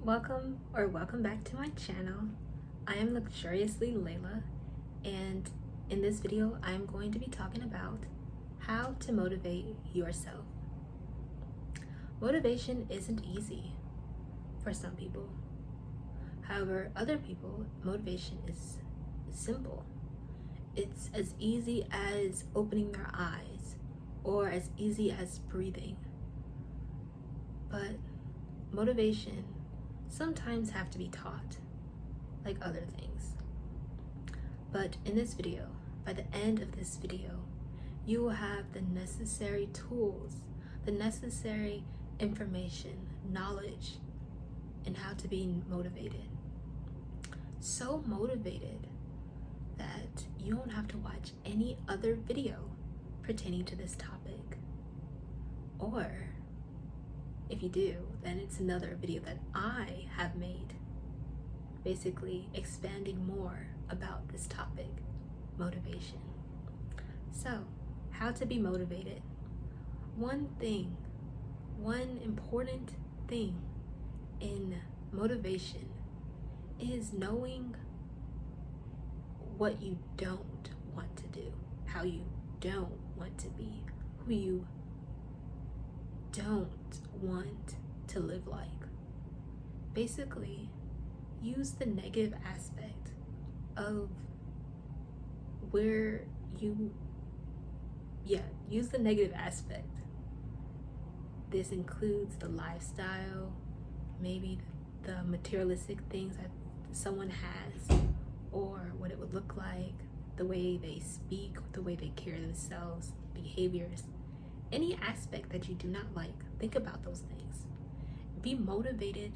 Welcome back to my channel. I am Luxuriously Layla, and in this video I am going to be talking about how to motivate yourself. Motivation isn't easy for some people. However, other people, motivation is simple. It's as easy as opening their eyes or as easy as breathing. But motivation sometimes have to be taught, like other things. But in this video, by the end of this video, you will have the necessary tools, the necessary information, knowledge, and how to be motivated. So motivated that you don't have to watch any other video pertaining to this topic. Or if you do, then it's another video that I have made, basically expanding more about this topic, motivation. So, how to be motivated. One important thing in motivation is knowing what you don't want to do, how you don't want to be, who you don't want to live like. Basically, use the negative aspect of use the negative aspect. This includes the lifestyle, maybe the materialistic things that someone has, or what it would look like, the way they speak, the way they carry themselves, behaviors. Any aspect that you do not like, think about those things. Be motivated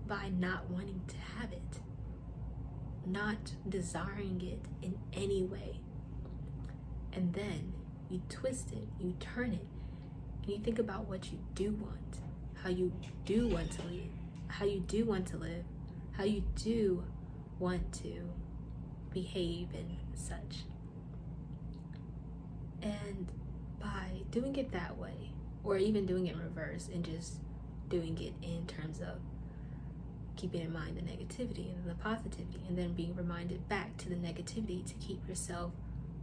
by not wanting to have it, not desiring it in any way. And then you twist it, you turn it, and you think about what you do want, how you do want to live, how you do want to live, how you do want to behave and such. And by doing it that way, or even doing it in reverse and just doing it in terms of keeping in mind the negativity and the positivity, and then being reminded back to the negativity to keep yourself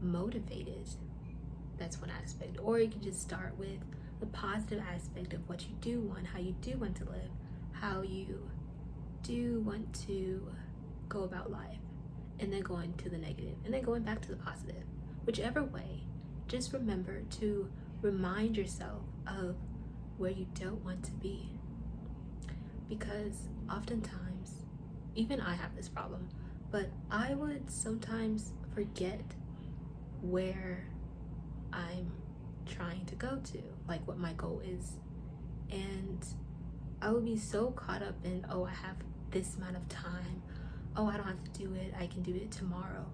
motivated. That's one aspect. Or you can just start with the positive aspect of what you do want, how you do want to live, how you do want to go about life, and then going to the negative, and then going back to the positive. Whichever way, just remember to remind yourself of where you don't want to be. Because oftentimes, even I have this problem, but I would sometimes forget where I'm trying to go to, like what my goal is. And I would be so caught up in, oh, I have this amount of time. Oh, I don't have to do it. I can do it tomorrow.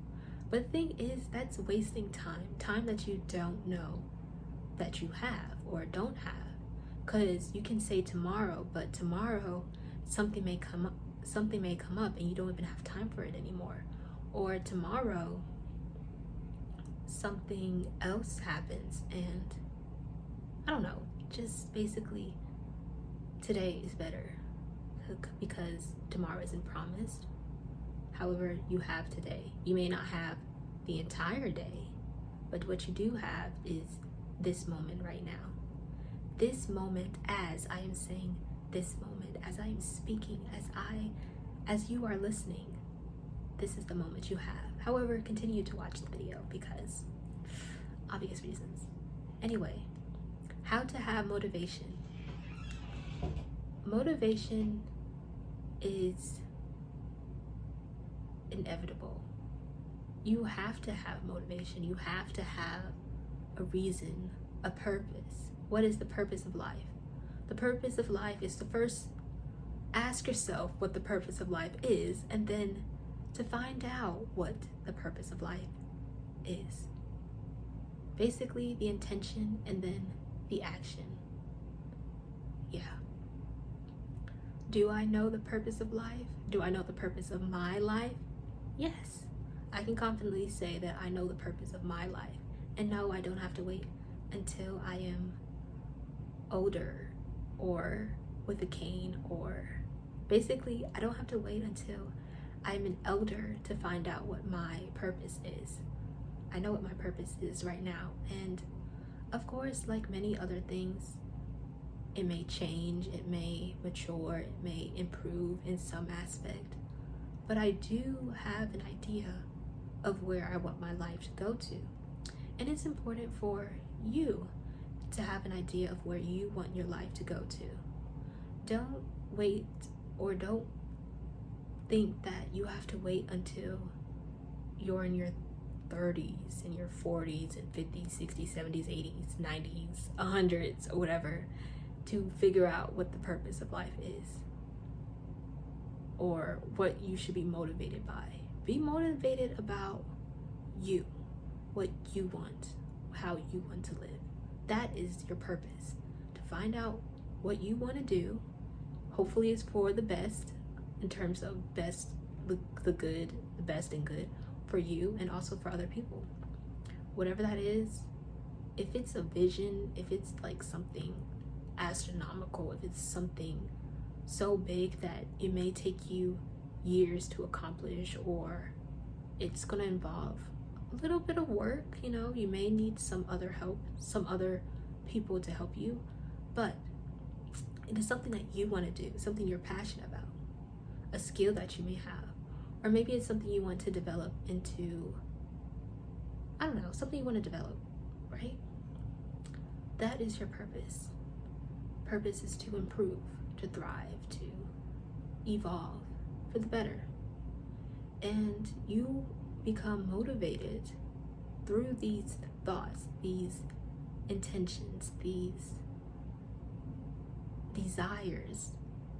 But the thing is, that's wasting time that you don't know that you have or don't have. Because you can say tomorrow, but tomorrow something may come up and you don't even have time for it anymore. Or tomorrow something else happens, and I don't know, just basically today is better because tomorrow isn't promised. However, you have today. You may not have the entire day, but what you do have is this moment right now. This moment, as I am saying, this moment, as I am speaking, as you are listening, this is the moment you have. However, continue to watch the video because obvious reasons. Anyway, how to have motivation. Motivation is inevitable. You have to have motivation. You have to have a reason, a purpose. What is the purpose of life? The purpose of life is to first ask yourself what the purpose of life is, and then to find out what the purpose of life is. Basically, the intention and then the action. Yeah. Do I know the purpose of life? Do I know the purpose of my life? Yes. I can confidently say that I know the purpose of my life. And no, I don't have to wait until I am older or with a cane or Basically, I don't have to wait until I'm an elder to find out what my purpose is. I know what my purpose is right now. And of course, like many other things, it may change, it may mature, it may improve in some aspect. But I do have an idea of where I want my life to go to. And it's important for you to have an idea of where you want your life to go to. Don't wait, or don't think that you have to wait until you're in your 30s and your 40s and 50s, 60s, 70s, 80s, 90s, 100s, or whatever, to figure out what the purpose of life is or what you should be motivated by. Be motivated about you, what you want, how you want to live. That is your purpose, to find out what you want to do. Hopefully it's for the best, in terms of best, the good, the best and good for you and also for other people. Whatever that is, if it's a vision, if it's like something astronomical, if it's something so big that it may take you years to accomplish, or it's going to involve a little bit of work, you may need some other help, some other people to help you, but it is something that you want to do, something you're passionate about, a skill that you may have, or maybe it's something you want to develop into, I don't know, something you want to develop, right? That is your purpose. Purpose is to improve, to thrive, to evolve for the better. And you become motivated through these thoughts, these intentions, these desires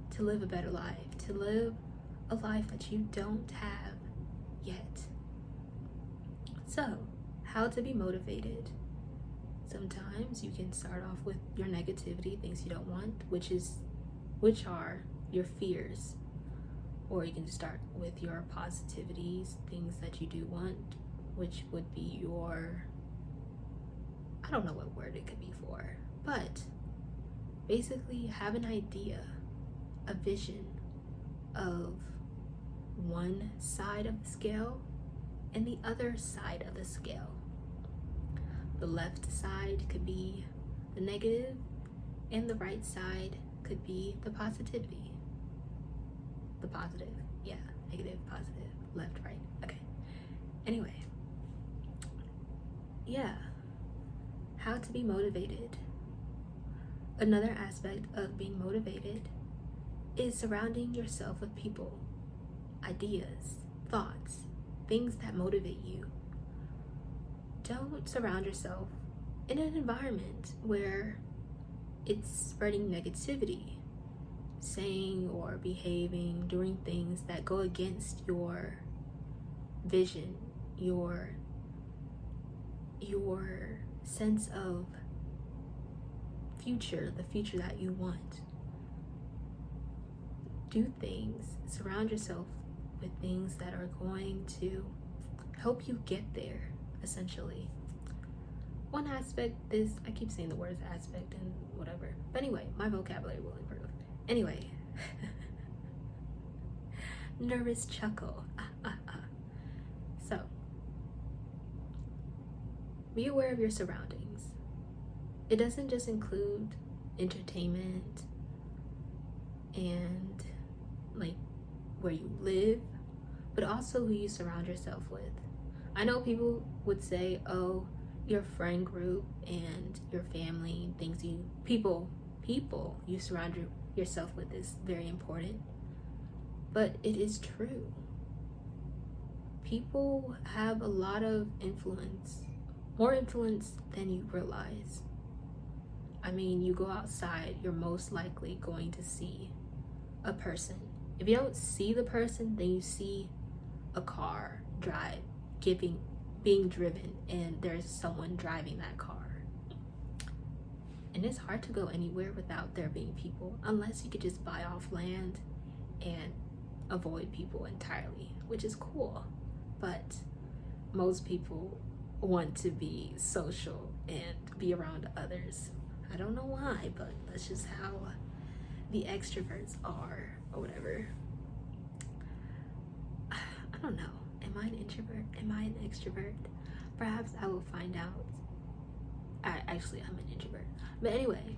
to live a better life, to live a life that you don't have yet. So, how to be motivated? Sometimes you can start off with your negativity, things you don't want, which are your fears. Or you can start with your positivities, things that you do want, which would be your, I don't know what word it could be for, but basically have an idea, a vision of one side of the scale and the other side of the scale. The left side could be the negative, and the right side could be the positivity. The positive, yeah, negative, positive, left, right, okay. Anyway, yeah, how to be motivated. Another aspect of being motivated is surrounding yourself with people, ideas, thoughts, things that motivate you. Don't surround yourself in an environment where it's spreading negativity, saying or behaving, doing things that go against your vision, your sense of future, the future that you want. Do things, surround yourself with things that are going to help you get there, essentially. One aspect is, I keep saying the words aspect and whatever, but anyway, my vocabulary will improve. Anyway, nervous chuckle. So, be aware of your surroundings. It doesn't just include entertainment and like where you live, but also who you surround yourself with. I know people would say, oh, your friend group and your family and things people you surround yourself with is very important, but it is true. People have a lot of influence, more influence than you realize. I mean, you go outside, you're most likely going to see a person. If you don't see the person, then you see a car being driven, and there's someone driving that car. And it's hard to go anywhere without there being people, unless you could just buy off land and avoid people entirely, which is cool. But most people want to be social and be around others. I don't know why, but that's just how the extroverts are. or whatever. I don't know. Am I an introvert? Am I an extrovert? Perhaps I will find out. I'm an introvert. But anyway,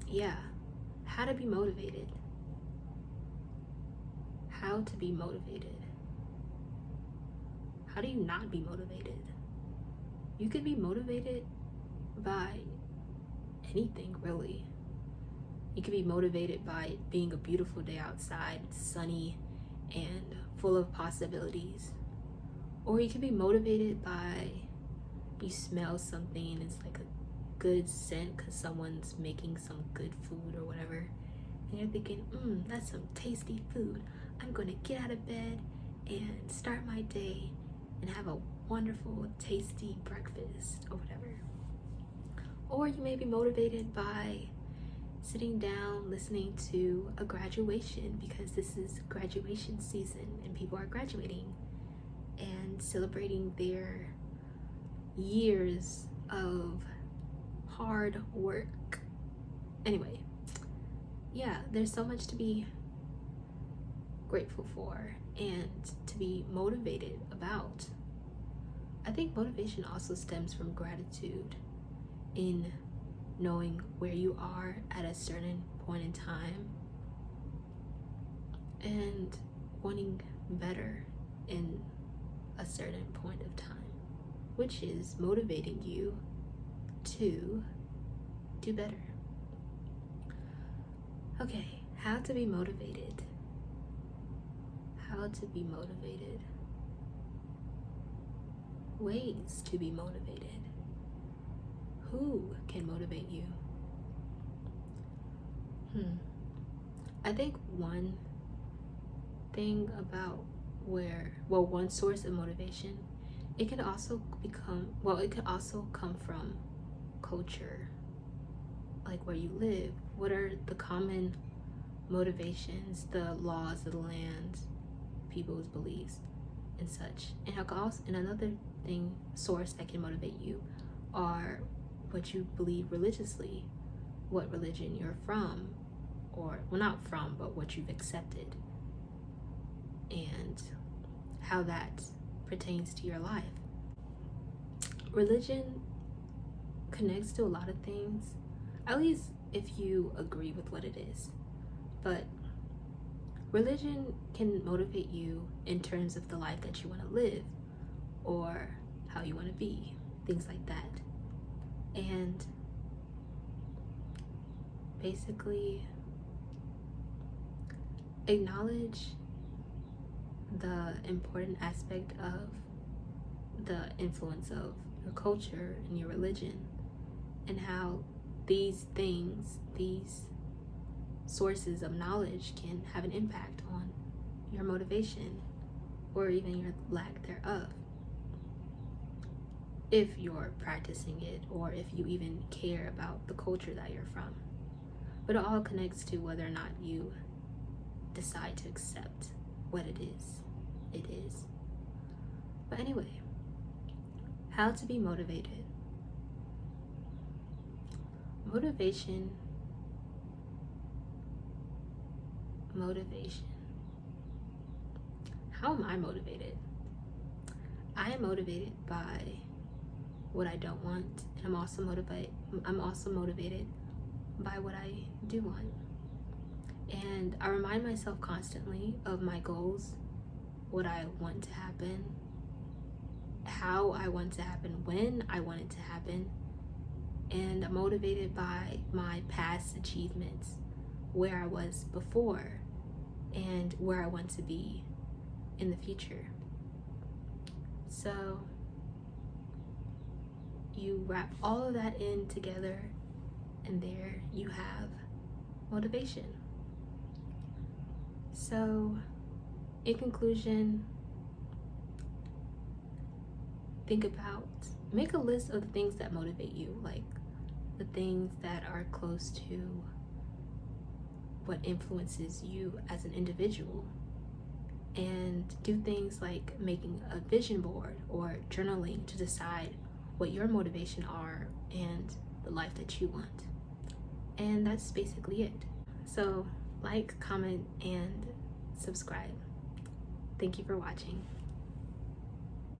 yeah, how to be motivated. How to be motivated. How do you not be motivated? You could be motivated by anything, really. You could be motivated by being a beautiful day outside, sunny and full of possibilities. Or you could be motivated by you smell something and it's like a good scent because someone's making some good food or whatever. And you're thinking, that's some tasty food. I'm going to get out of bed and start my day and have a wonderful, tasty breakfast or whatever. Or you may be motivated by sitting down, listening to a graduation because this is graduation season and people are graduating and celebrating their years of hard work. Anyway, yeah, there's so much to be grateful for and to be motivated about. I think motivation also stems from gratitude in knowing where you are at a certain point in time and wanting better in a certain point of time, which is motivating you to do better. Okay, how to be motivated. How to be motivated. Ways to be motivated. Who can motivate you? I think one thing about one source of motivation, it could also come from culture, like where you live. What are the common motivations, the laws of the land, people's beliefs, and such. And another source that can motivate you are what you believe religiously, what religion you're from, or not from, but what you've accepted, and how that pertains to your life. Religion connects to a lot of things, at least if you agree with what it is. But religion can motivate you in terms of the life that you want to live or how you want to be, things like that. And basically acknowledge the important aspect of the influence of your culture and your religion, and how these sources of knowledge can have an impact on your motivation or even your lack thereof, if you're practicing it or if you even care about the culture that you're from. But it all connects to whether or not you decide to accept what it is. But anyway, how to be motivated. Motivation. How am I motivated? I am motivated by what I don't want, and I'm also motivated by what I do want. And I remind myself constantly of my goals, what I want to happen, how I want to happen, when I want it to happen. And I'm motivated by my past achievements, where I was before and where I want to be in the future. So you wrap all of that in together, and there you have motivation. So in conclusion, make a list of the things that motivate you, like the things that are close to what influences you as an individual, and do things like making a vision board or journaling to decide what your motivation are and the life that you want. And that's basically it. So like, comment, and subscribe. Thank you for watching.